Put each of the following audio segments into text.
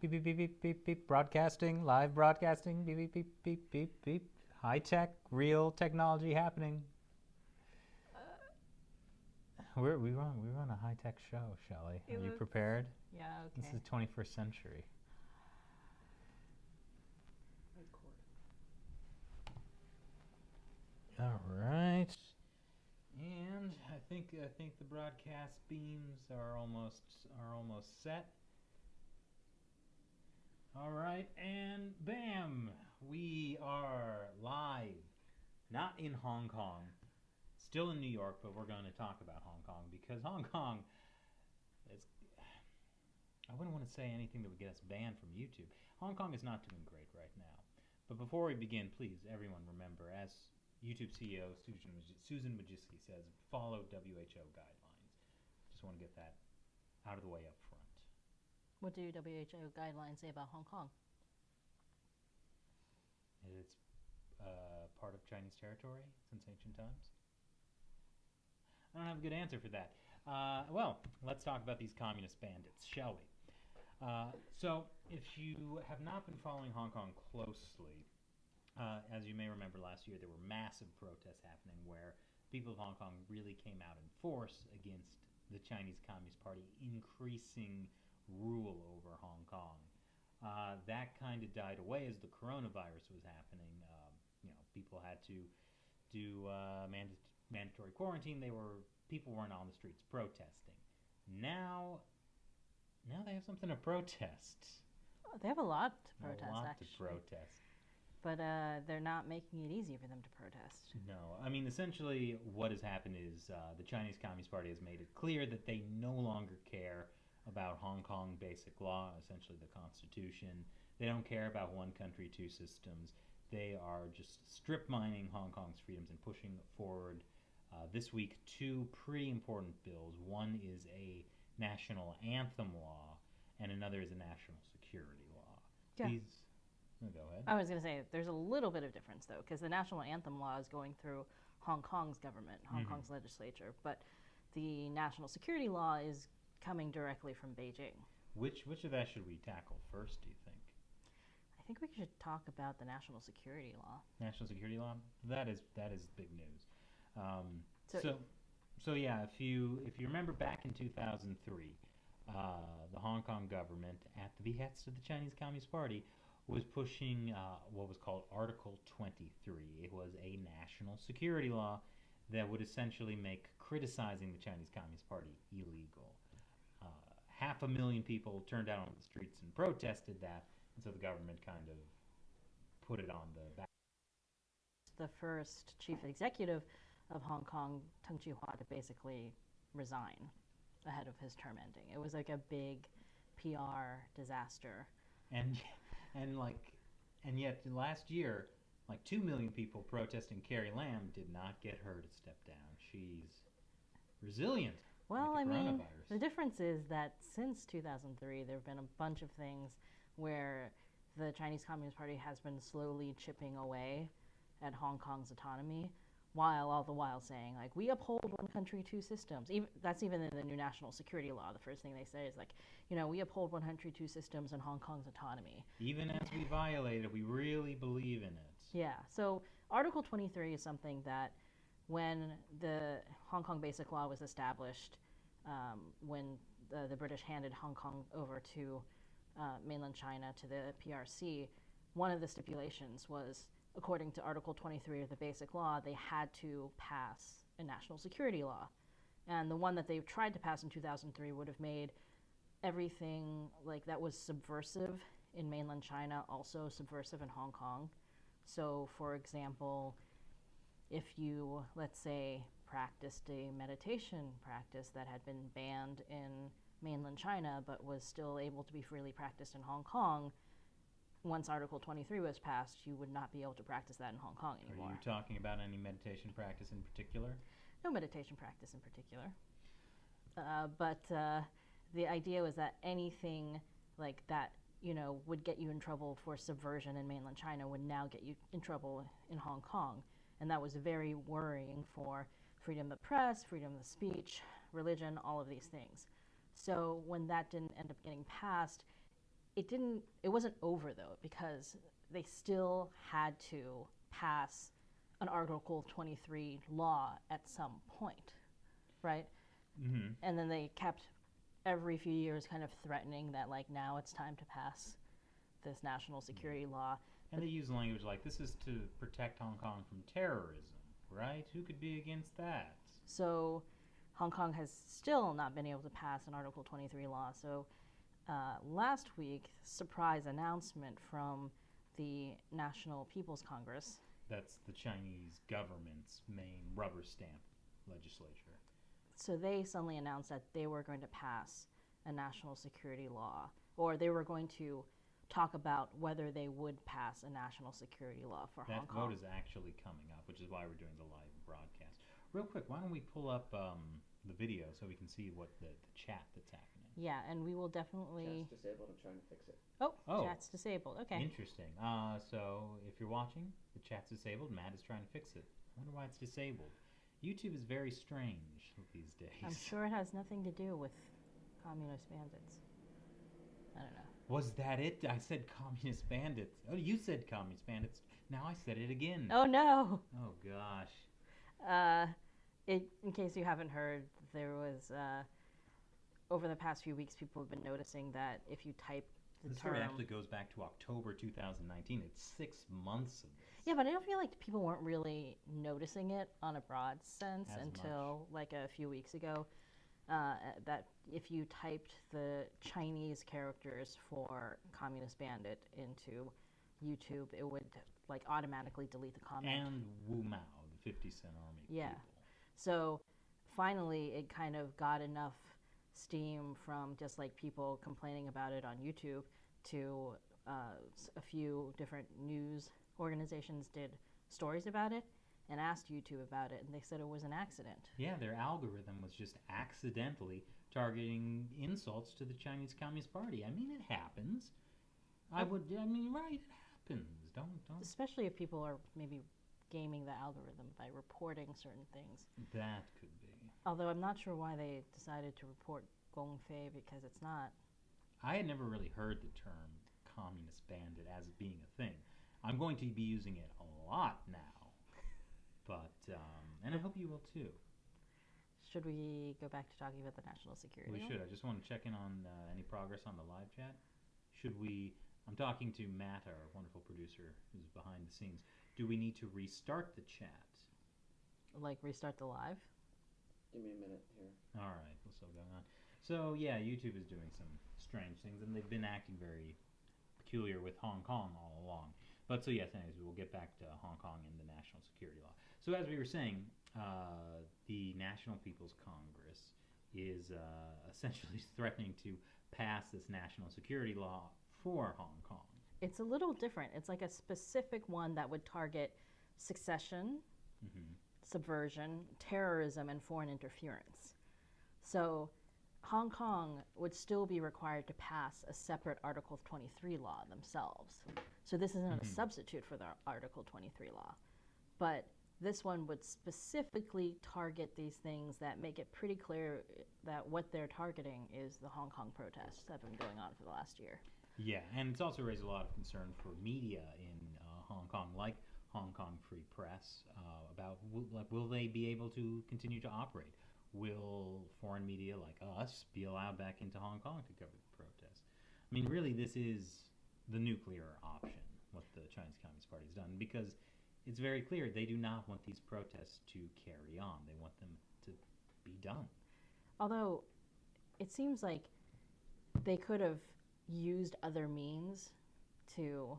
Beep, beep, beep, beep, beep, beep. Broadcasting, live broadcasting. Beep, beep, beep, beep, beep, beep. High tech, real technology happening. We run a high tech show, Shelley. Are you prepared? Yeah, okay. This is 21st century. All right. And I think the broadcast beams are almost set. All right, and bam, we are live. Not in Hong Kong, still in New York, but we're going to talk about Hong Kong because Hong Kong is. I wouldn't want to say anything that would get us banned from YouTube. Hong Kong is not doing great right now. But before we begin, please, everyone remember, as YouTube CEO Susan Wojcicki says, follow WHO guidelines. Just want to get that out of the way up front. What do WHO guidelines say about Hong Kong? It's part of Chinese territory since ancient times. I don't have a good answer for that. Well, let's talk about these communist bandits, shall we? So, if you have not been following Hong Kong closely, as you may remember last year, there were massive protests happening where people of Hong Kong really came out in force against the Chinese Communist Party increasing rule over Hong Kong. That kind of died away as the coronavirus was happening. People had to do mandatory quarantine. People weren't on the streets protesting. Now they have something to protest. Oh, they have a lot to protest, A lot actually. to protest. But they're not making it easy for them to protest. No. I mean, essentially what has happened is the Chinese Communist Party has made it clear that they no longer care about Hong Kong basic law, essentially the Constitution. They don't care about one country, two systems. They are just strip mining Hong Kong's freedoms and pushing forward this week two pretty important bills. One is a national anthem law, and another is a national security law. Yeah. Go ahead. I was going to say, there's a little bit of difference, though, because the national anthem law is going through Hong Kong's government, Hong Kong's legislature, but the national security law is coming directly from Beijing. Which of that should we tackle first, do you think? I think we should talk about the national security law. National security law? That is big news. So yeah, if you remember back in 2003, the Hong Kong government, at the behest of the Chinese Communist Party, was pushing what was called Article 23. It was a national security law that would essentially make criticizing the Chinese Communist Party illegal. 500,000 people turned out on the streets and protested that, and so the government kind of put it on the back. The first chief executive of Hong Kong, Teng Chee-hwa, to basically resign ahead of his term ending. It was like a big PR disaster. And yet last year, like 2 million people protesting Carrie Lam did not get her to step down. She's resilient. Well, like I mean, the difference is that since 2003, there have been a bunch of things where the Chinese Communist Party has been slowly chipping away at Hong Kong's autonomy, while all the while saying, like, we uphold one country, two systems. That's even in the new national security law. The first thing they say is, like, we uphold one country, two systems and Hong Kong's autonomy. Even as we violate it, we really believe in it. Yeah, so Article 23 is something that when the Hong Kong Basic Law was established, when the British handed Hong Kong over to mainland China, to the PRC, one of the stipulations was, according to Article 23 of the Basic Law, they had to pass a national security law. And the one that they tried to pass in 2003 would have made everything like that was subversive in mainland China also subversive in Hong Kong. So, for example, if you, let's say, practiced a meditation practice that had been banned in mainland China but was still able to be freely practiced in Hong Kong, once Article 23 was passed, you would not be able to practice that in Hong Kong anymore. Are you talking about any meditation practice in particular? No meditation practice in particular. But the idea was that anything like that, would get you in trouble for subversion in mainland China would now get you in trouble in Hong Kong. And that was very worrying for freedom of the press, freedom of speech, religion, all of these things. So when that didn't end up getting passed, it wasn't over though, because they still had to pass an Article 23 law at some point, right? Mm-hmm. And then they kept every few years kind of threatening that like now it's time to pass this national security law. And they use language like, this is to protect Hong Kong from terrorism, right? Who could be against that? So Hong Kong has still not been able to pass an Article 23 law. So last week, surprise announcement from the National People's Congress. That's the Chinese government's main rubber stamp legislature. So they suddenly announced that they were going to pass a national security law, or they were going to talk about whether they would pass a national security law for Hong Kong. That vote is actually coming up, which is why we're doing the live broadcast. Real quick, why don't we pull up the video so we can see what the chat that's happening. Yeah, and we will definitely... Chat's disabled, I'm trying to fix it. Oh, Oh. chat's disabled. Okay. Interesting. So if you're watching, the chat's disabled. Matt is trying to fix it. I wonder why it's disabled. YouTube is very strange these days. I'm sure it has nothing to do with communist bandits. I don't know. Was that it? I said communist bandits. Oh, you said communist bandits. Now I said it again. Oh no! Oh gosh. In case you haven't heard, there was over the past few weeks, people have been noticing that if you type the This term, story actually goes back to October 2019. It's 6 months of this. yeah, but I don't feel like people weren't really noticing it on a broad sense As until like a few weeks ago. That if you typed the Chinese characters for communist bandit into YouTube, it would like automatically delete the comment. And Wu Mao, the 50 Cent Army Yeah. people. So finally, it kind of got enough steam from just like people complaining about it on YouTube to a few different news organizations did stories about it and asked YouTube about it, and they said it was an accident. Yeah, their algorithm was just accidentally targeting insults to the Chinese Communist Party. I mean, it happens. Right, it happens. Don't. Especially if people are maybe gaming the algorithm by reporting certain things. That could be. Although I'm not sure why they decided to report Gong Fei, because it's not. I had never really heard the term communist bandit as being a thing. I'm going to be using it a lot now. But, and I hope you will too. Should we go back to talking about the national security? We should. I just want to check in on any progress on the live chat. Should we, I'm talking to Matt, our wonderful producer who's behind the scenes. Do we need to restart the chat? Like restart the live? Give me a minute here. All right, we're still going on. So, yeah, YouTube is doing some strange things, and they've been acting very peculiar with Hong Kong all along. But so, yes, anyways, we'll get back to Hong Kong and the national security law. So, as we were saying, the National People's Congress is essentially threatening to pass this national security law for Hong Kong. It's a little different. It's like a specific one that would target succession, subversion, terrorism, and foreign interference. So Hong Kong would still be required to pass a separate Article 23 law themselves. So this isn't a substitute for the Article 23 law. But this one would specifically target these things that make it pretty clear that what they're targeting is the Hong Kong protests that have been going on for the last year. Yeah, and it's also raised a lot of concern for media in Hong Kong, like Hong Kong Free Press, about will they be able to continue to operate? Will foreign media like us be allowed back into Hong Kong to cover the protests? I mean, really, this is the nuclear option, what the Chinese Communist Party has done, because it's very clear they do not want these protests to carry on. They want them to be done. Although, it seems like they could have used other means to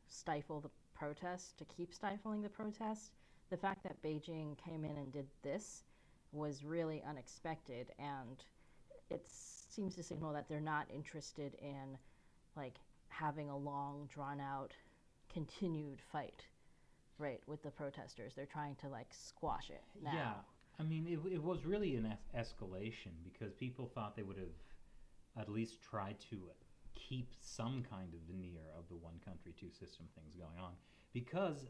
stifle the protests, to keep stifling the protests. The fact that Beijing came in and did this was really unexpected, and it seems to signal that they're not interested in like having a long, drawn-out, continued fight, right, with the protesters. They're trying to like squash it now. Yeah, I mean, it was really an escalation because people thought they would have at least tried to keep some kind of veneer of the one country, two system things going on, because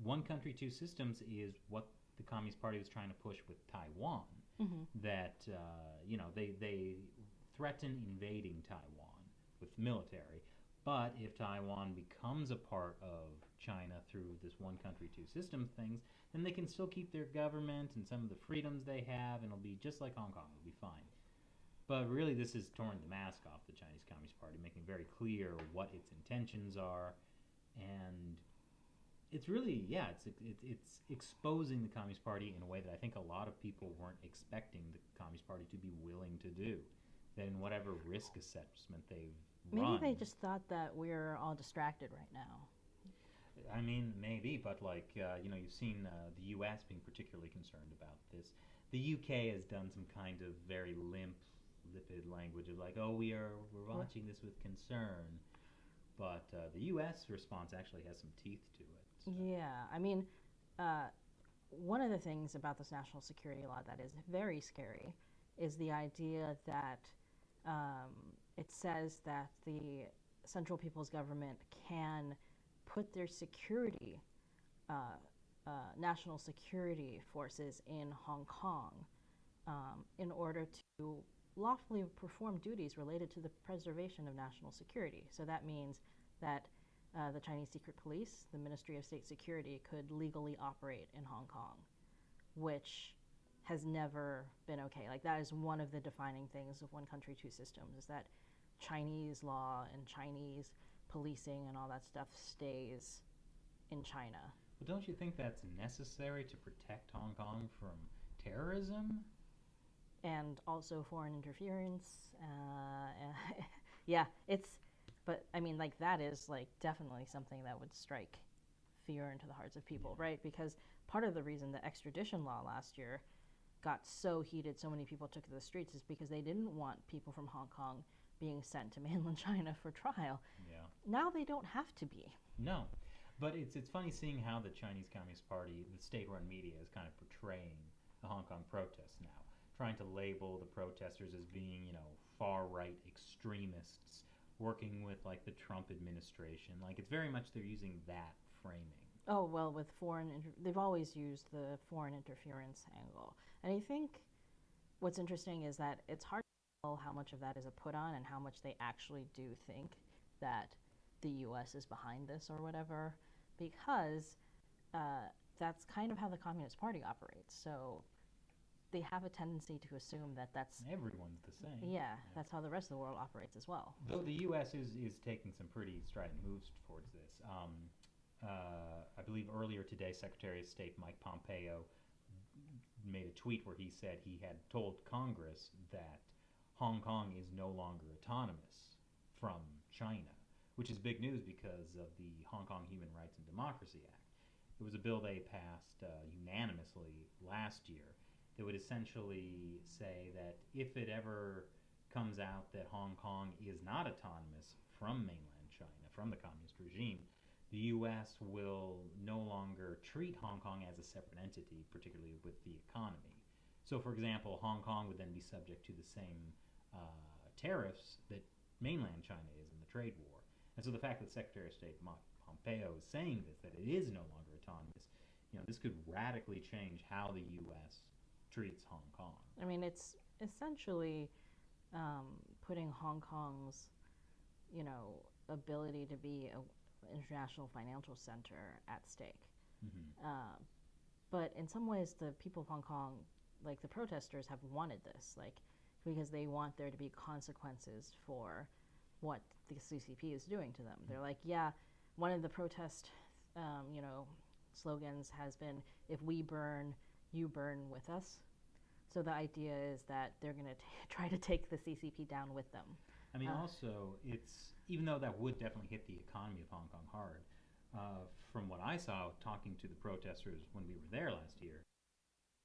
one country, two systems is what the Communist Party was trying to push with Taiwan. That they threaten invading Taiwan, with military. But if Taiwan becomes a part of China through this one country, two systems things, then they can still keep their government and some of the freedoms they have, and it'll be just like Hong Kong. It'll be fine. But really, this has torn the mask off the Chinese Communist Party, making very clear what its intentions are, and it's really, it's exposing the Communist Party in a way that I think a lot of people weren't expecting the Communist Party to be willing to do. That in whatever risk assessment they've run, Maybe they just thought that we're all distracted right now. I mean, maybe, but you've seen the U.S. being particularly concerned about this. The U.K. has done some kind of very lipid language of like, oh, we're watching this with concern, but the U.S. response actually has some teeth to it. So. Yeah, I mean, one of the things about this national security law that is very scary is the idea that it says that the Central People's Government can put their security, national security forces in Hong Kong in order to lawfully perform duties related to the preservation of national security. So that means that the Chinese Secret Police, the Ministry of State Security, could legally operate in Hong Kong, which has never been okay. Like, that is one of the defining things of one country, two systems, is that Chinese law and Chinese policing and all that stuff stays in China. But don't you think that's necessary to protect Hong Kong from terrorism? And also foreign interference. Yeah, but I mean, like, that is like definitely something that would strike fear into the hearts of people, right? Because part of the reason the extradition law last year got so heated, so many people took to the streets, is because they didn't want people from Hong Kong being sent to mainland China for trial. Yeah. Now they don't have to be. No. But it's funny seeing how the Chinese Communist Party, the state-run media, is kind of portraying the Hong Kong protests now, trying to label the protesters as being, far-right extremists working with, like, the Trump administration. Like, it's very much they're using that framing. Oh, well, with they've always used the foreign interference angle. And I think what's interesting is that it's hard to tell how much of that is a put-on and how much they actually do think that the U.S. is behind this or whatever, because that's kind of how the Communist Party operates. So they have a tendency to assume that that's... Everyone's the same. Yeah, that's how the rest of the world operates as well. Though the U.S. is taking some pretty strident moves towards this. I believe earlier today, Secretary of State Mike Pompeo made a tweet where he said he had told Congress that Hong Kong is no longer autonomous from China, which is big news because of the Hong Kong Human Rights and Democracy Act. It was a bill they passed unanimously last year that would essentially say that if it ever comes out that Hong Kong is not autonomous from mainland China, from the communist regime, the U.S. will no longer treat Hong Kong as a separate entity, particularly with the economy. So, for example, Hong Kong would then be subject to the same tariffs that mainland China is in the trade war. And so the fact that Secretary of State Pompeo is saying this, that it is no longer autonomous, this could radically change how the U.S. treats Hong Kong. I mean, it's essentially putting Hong Kong's, ability to be an international financial center at stake. Mm-hmm. But in some ways, the people of Hong Kong, like the protesters, have wanted this, like, because they want there to be consequences for what the CCP is doing to them. They're like, yeah, one of the protest, slogans has been, if we burn, you burn with us. So the idea is that they're going to try to take the CCP down with them. I mean, also, even though that would definitely hit the economy of Hong Kong hard, from what I saw talking to the protesters when we were there last year,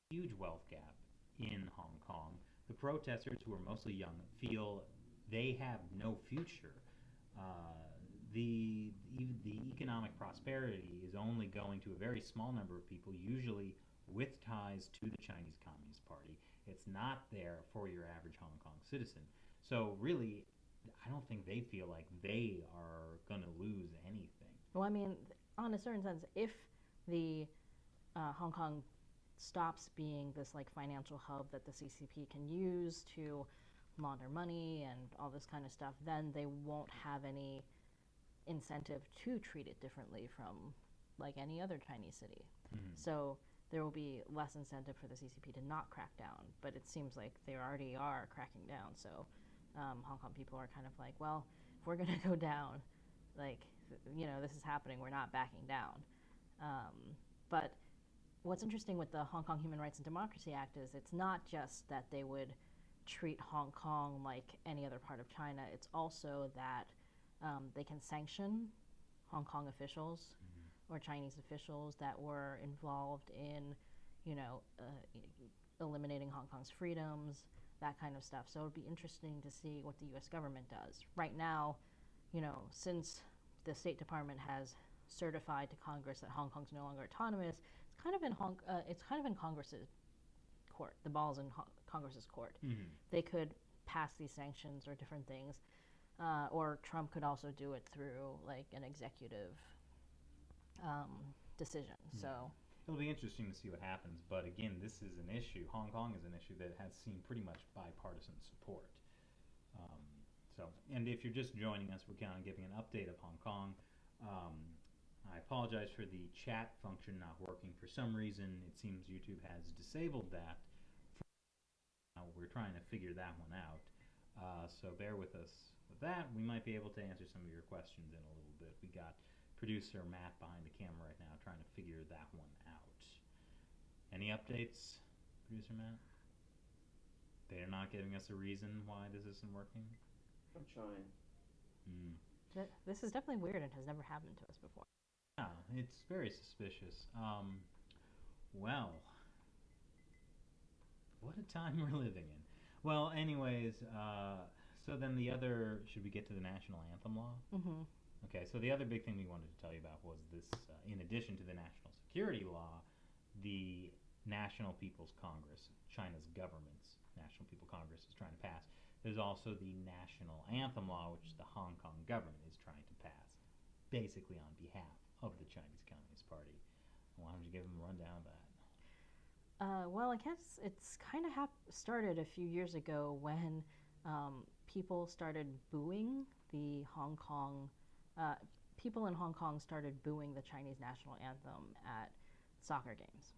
huge wealth gap in Hong Kong. The protesters, who are mostly young, feel they have no future. The economic prosperity is only going to a very small number of people, usually with ties to the Chinese Communist Party. It's not there for your average Hong Kong citizen. So really, I don't think they feel like they are going to lose anything. Well, I mean, on a certain sense, if the Hong Kong stops being this like financial hub that the CCP can use to launder money and all this kind of stuff, then they won't have any incentive to treat it differently from like any other Chinese city. So there will be less incentive for the CCP to not crack down, but it seems like they already are cracking down. So Hong Kong people are kind of like, well, if we're going to go down, like, this is happening, we're not backing down. But what's interesting with the Hong Kong Human Rights and Democracy Act is it's not just that they would treat Hong Kong like any other part of China, it's also that they can sanction Hong Kong officials or Chinese officials that were involved in, eliminating Hong Kong's freedoms, that kind of stuff. So it would be interesting to see what the U.S. government does. Right now, since the State Department has certified to Congress that Hong Kong's no longer autonomous, it's kind of in Congress's court. The ball's in Congress's court. They could pass these sanctions or different things, or Trump could also do it through like an executive decision. So it'll be interesting to see what happens. But again, this is an issue. Hong Kong is an issue that has seen pretty much bipartisan support. And if you're just joining us, we're kind of giving an update of Hong Kong. I apologize for the chat function not working. For some reason, it seems YouTube has disabled that. We're trying to figure that one out. So bear with us with that. We might be able to answer some of your questions in a little bit. We got producer Matt behind the camera right now trying to figure that one out. Any updates, producer Matt? They're not giving us a reason why this isn't working? I'm trying. This is definitely weird and has never happened to us before. Yeah, it's very suspicious. Well, what a time we're living in. Well, anyways, so then should we get to the national anthem law? Okay, so the other big thing we wanted to tell you about was this, in addition to the national security law, the National People's Congress, China's government's National People Congress is trying to pass. There's also the national anthem law, which the Hong Kong government is trying to pass, basically on behalf of the Chinese Communist Party. Why don't you give them a rundown of that? Well, I guess it's kind of started a few years ago when people started booing the Hong Kong. People in Hong Kong started booing the Chinese national anthem at soccer games.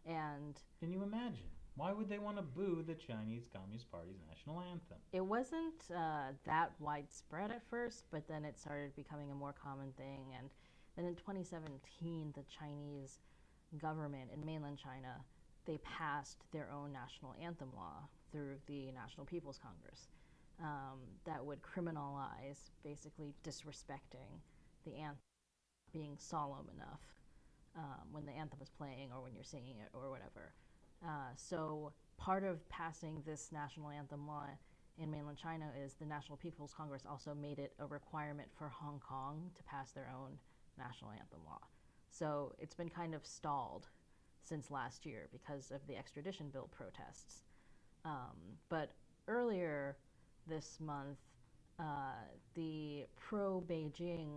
And can you imagine? Why would they want to boo the Chinese Communist Party's national anthem? It wasn't that widespread at first, but then it started becoming a more common thing. And then in 2017, the Chinese government in mainland China, they passed their own national anthem law through the National People's Congress that would criminalize basically disrespecting the anthem, being solemn enough when the anthem is playing or when you're singing it or whatever. So part of passing this national anthem law in mainland China is the National People's Congress also made it a requirement for Hong Kong to pass their own national anthem law. So it's been kind of stalled since last year because of the extradition bill protests. But earlier this month, the pro-Beijing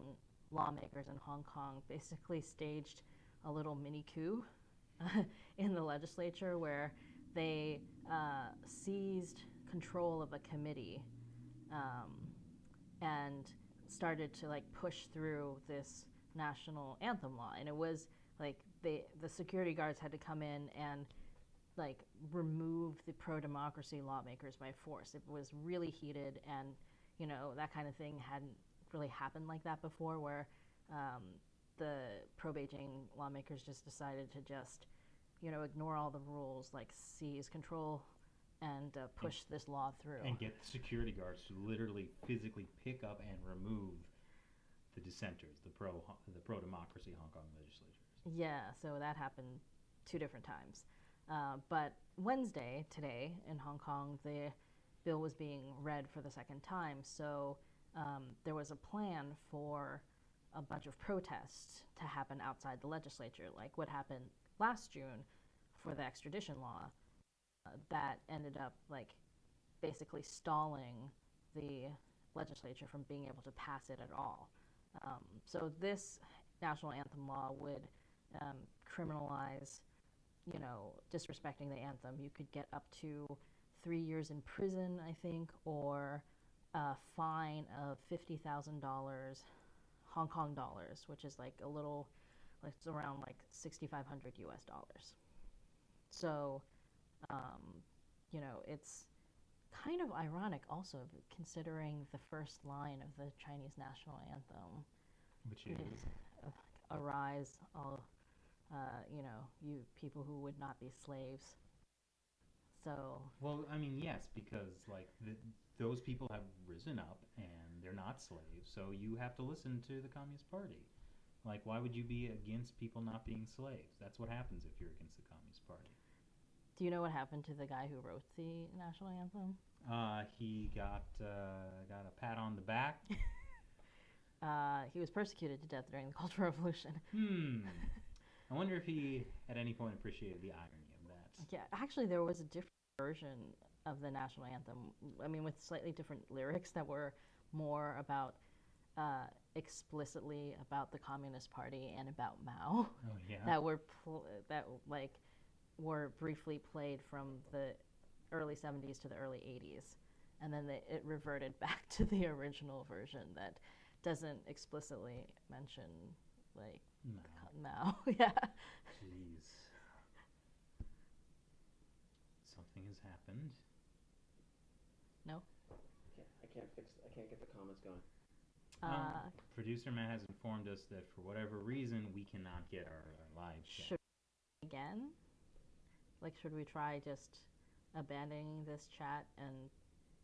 lawmakers in Hong Kong basically staged a little mini coup in the legislature where they seized control of a committee and started to push through this national anthem law. And it was the security guards had to come in and remove the pro-democracy lawmakers by force. It was really heated, and that kind of thing hadn't really happened like that before, where the pro-Beijing lawmakers just decided to ignore all the rules, seize control and push this law through. And get the security guards to literally physically pick up and remove the dissenters, the pro-democracy Hong Kong legislators. Yeah, so that happened 2 different times. But Wednesday, today, in Hong Kong, the bill was being read for the second time. So there was a plan for a bunch of protests to happen outside the legislature, like what happened last June for the extradition law that ended up basically stalling the legislature from being able to pass it at all. So this national anthem law would criminalize disrespecting the anthem. You could get up to 3 years in prison, I think, or a fine of $50,000 Hong Kong dollars, which is like a little, like it's around like 6,500 US dollars. So, it's kind of ironic also considering the first line of the Chinese national anthem, Which is? arise, all, you people who would not be slaves. So. Well, I mean, yes, because like those people have risen up and they're not slaves, so you have to listen to the Communist Party. Like, why would you be against people not being slaves? That's what happens if you're against the Communist Party. Do you know what happened to the guy who wrote the national anthem? He got a pat on the back. He was persecuted to death during the Cultural Revolution. I wonder if he at any point appreciated the irony of that. Yeah, actually, there was a different version of the national anthem. I mean, with slightly different lyrics that were more about explicitly about the Communist Party and about Mao. Oh yeah. That were were briefly played from the early 70s to the early 80s, and then it reverted back to the original version that doesn't explicitly mention like Mao. Yeah. Jeez. Something has happened. No. I can't get the comments going. Producer Matt has informed us that for whatever reason we cannot get our live chat. Should we again? Like, should we try just abandoning this chat and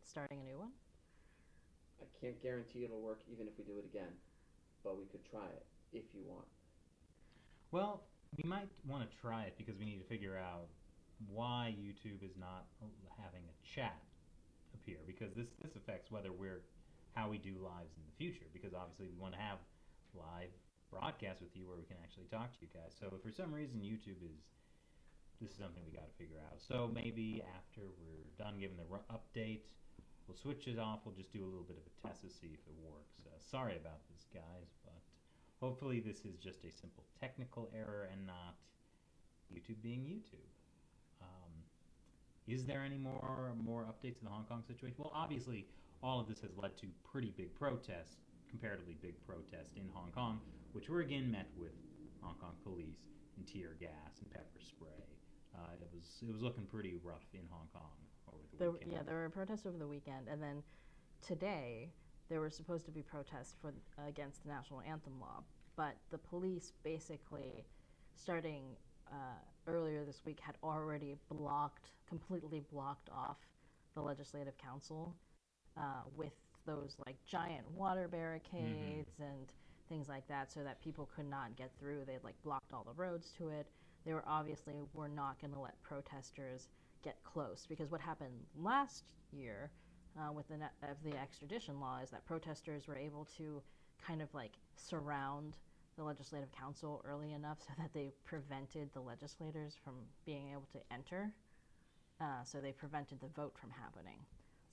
starting a new one? I can't guarantee it'll work even if we do it again, but we could try it if you want. Well, we might want to try it because we need to figure out why YouTube is not having a chat appear, because this affects how we do lives in the future, because obviously we want to have live broadcasts with you where we can actually talk to you guys. So if for some reason this is something we got to figure out. So maybe after we're done giving the update, we'll switch it off. We'll just do a little bit of a test to see if it works. Sorry about this, guys, but hopefully this is just a simple technical error and not YouTube being YouTube. Is there any more updates in the Hong Kong situation? Well, obviously, all of this has led to pretty big protests, comparatively big protests in Hong Kong, which were again met with Hong Kong police and tear gas and pepper spray. It was looking pretty rough in Hong Kong over the weekend. Yeah, there were protests over the weekend, and then today there were supposed to be protests against the national anthem law, but the police basically, starting earlier this week, had already completely blocked off the Legislative Council with those like giant water barricades and things like that, so that people could not get through. They like blocked all the roads to it. They were not going to let protesters get close, because what happened last year with the extradition law is that protesters were able to kind of like surround the Legislative Council early enough so that they prevented the legislators from being able to enter. So they prevented the vote from happening.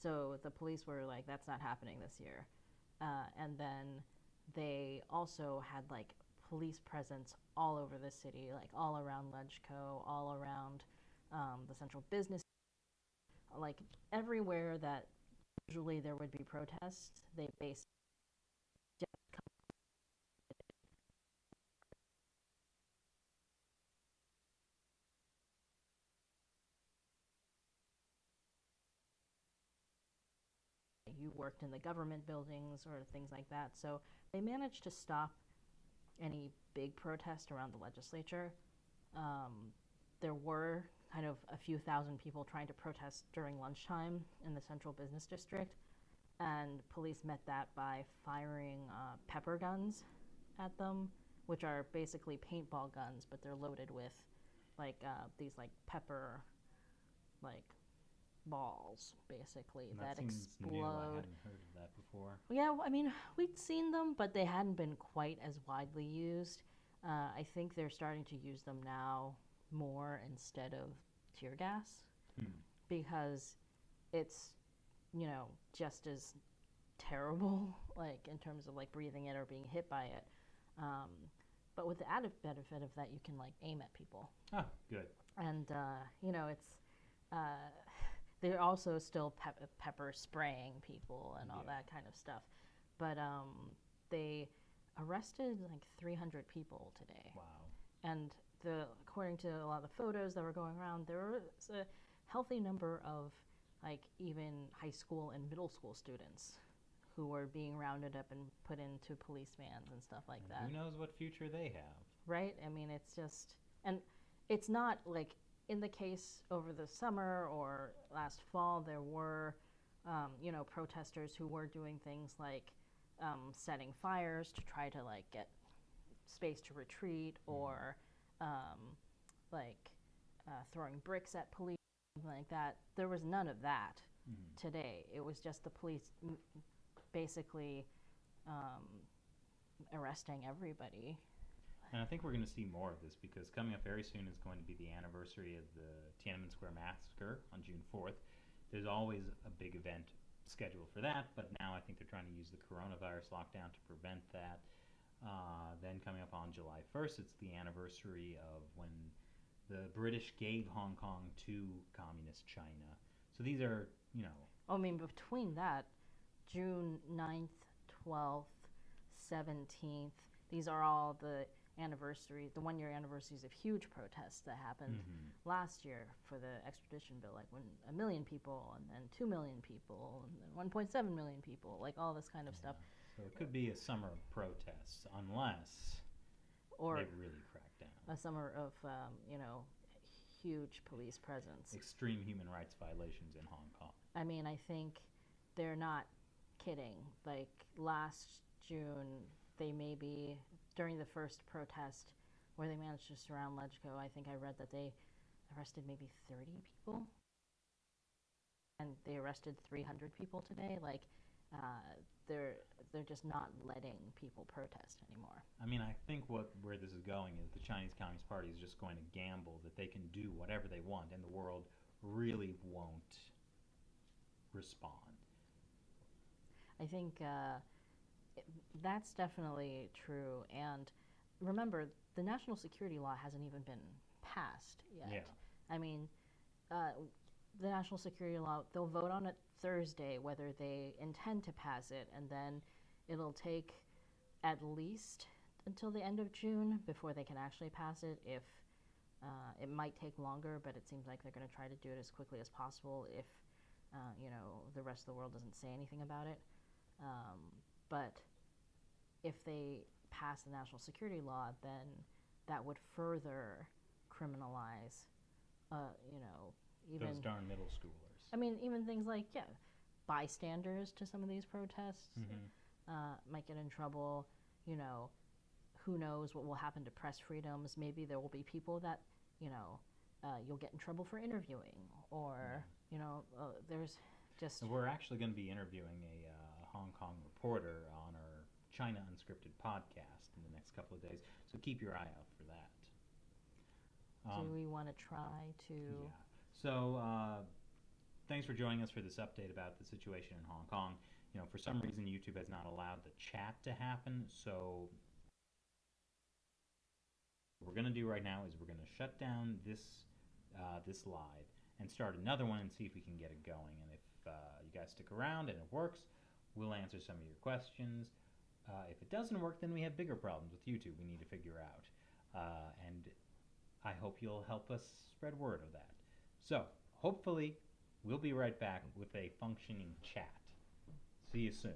So the police were like, that's not happening this year. And then they also had like police presence all over the city, like all around Legco, all around the central business, like everywhere that usually there would be protests, they basically you worked in the government buildings or things like that. So they managed to stop any big protest around the legislature. There were kind of a few thousand people trying to protest during lunchtime in the central business district, and police met that by firing pepper guns at them, which are basically paintball guns, but they're loaded with like these like pepper like balls, basically, that explode. New. I hadn't heard of that before. Yeah, I mean, we'd seen them, but they hadn't been quite as widely used. I think they're starting to use them now more instead of tear gas, because it's, just as terrible, like in terms of like breathing it or being hit by it. But with the added benefit of that, you can like aim at people. Oh, good. And it's they're also still pepper spraying people and all Yeah. that kind of stuff. But they arrested like 300 people today. Wow. And according to a lot of the photos that were going around, there was a healthy number of like even high school and middle school students who were being rounded up and put into police vans and stuff like And that. who knows what future they have? Right? I mean, it's just, and it's not like in the case over the summer or last fall, there were, protesters who were doing things like setting fires to try to like get space to retreat, or throwing bricks at police, something like that. There was none of that today. It was just the police basically arresting everybody. And I think we're going to see more of this, because coming up very soon is going to be the anniversary of the Tiananmen Square massacre on June 4th. There's always a big event scheduled for that, but now I think they're trying to use the coronavirus lockdown to prevent that. Then coming up on July 1st, it's the anniversary of when the British gave Hong Kong to communist China. So these are, I mean, between that, June 9th, 12th, 17th, these are all the one-year anniversaries of huge protests that happened last year for the extradition bill, like when 1 million people, and then 2 million people, and then 1.7 million people, like all this kind of stuff. So it could be a summer of protests, unless Or they really crack down. a summer of, huge police presence. Extreme human rights violations in Hong Kong. I mean, I think they're not kidding. Like last June, they maybe, during the first protest where they managed to surround LegCo, I think I read that they arrested maybe 30 people. And they arrested 300 people today. Like, they're just not letting people protest anymore. I mean, I think where this is going is the Chinese Communist Party is just going to gamble that they can do whatever they want, and the world really won't respond. I think that's definitely true. And remember, the national security law hasn't even been passed yet. Yeah. I mean, the national security law, they'll vote on it Thursday whether they intend to pass it, and then it'll take at least until the end of June before they can actually pass it. If it might take longer, but it seems like they're going to try to do it as quickly as possible if the rest of the world doesn't say anything about it. But if they pass the national security law, then that would further criminalize, even Those darn middle schoolers. I mean, even things like bystanders to some of these protests might get in trouble. Who knows what will happen to press freedoms? Maybe there will be people that you'll get in trouble for interviewing, or there's just. We're actually going to be interviewing a Hong Kong reporter on our China Unscripted podcast in the next couple of days, so keep your eye out for that. Do we want to try to? Yeah. So, thanks for joining us for this update about the situation in Hong Kong. For some reason, YouTube has not allowed the chat to happen, so what we're going to do right now is we're going to shut down this live and start another one and see if we can get it going. And if you guys stick around and it works, we'll answer some of your questions. If it doesn't work, then we have bigger problems with YouTube we need to figure out. And I hope you'll help us spread word of that. So, hopefully, we'll be right back with a functioning chat. See you soon.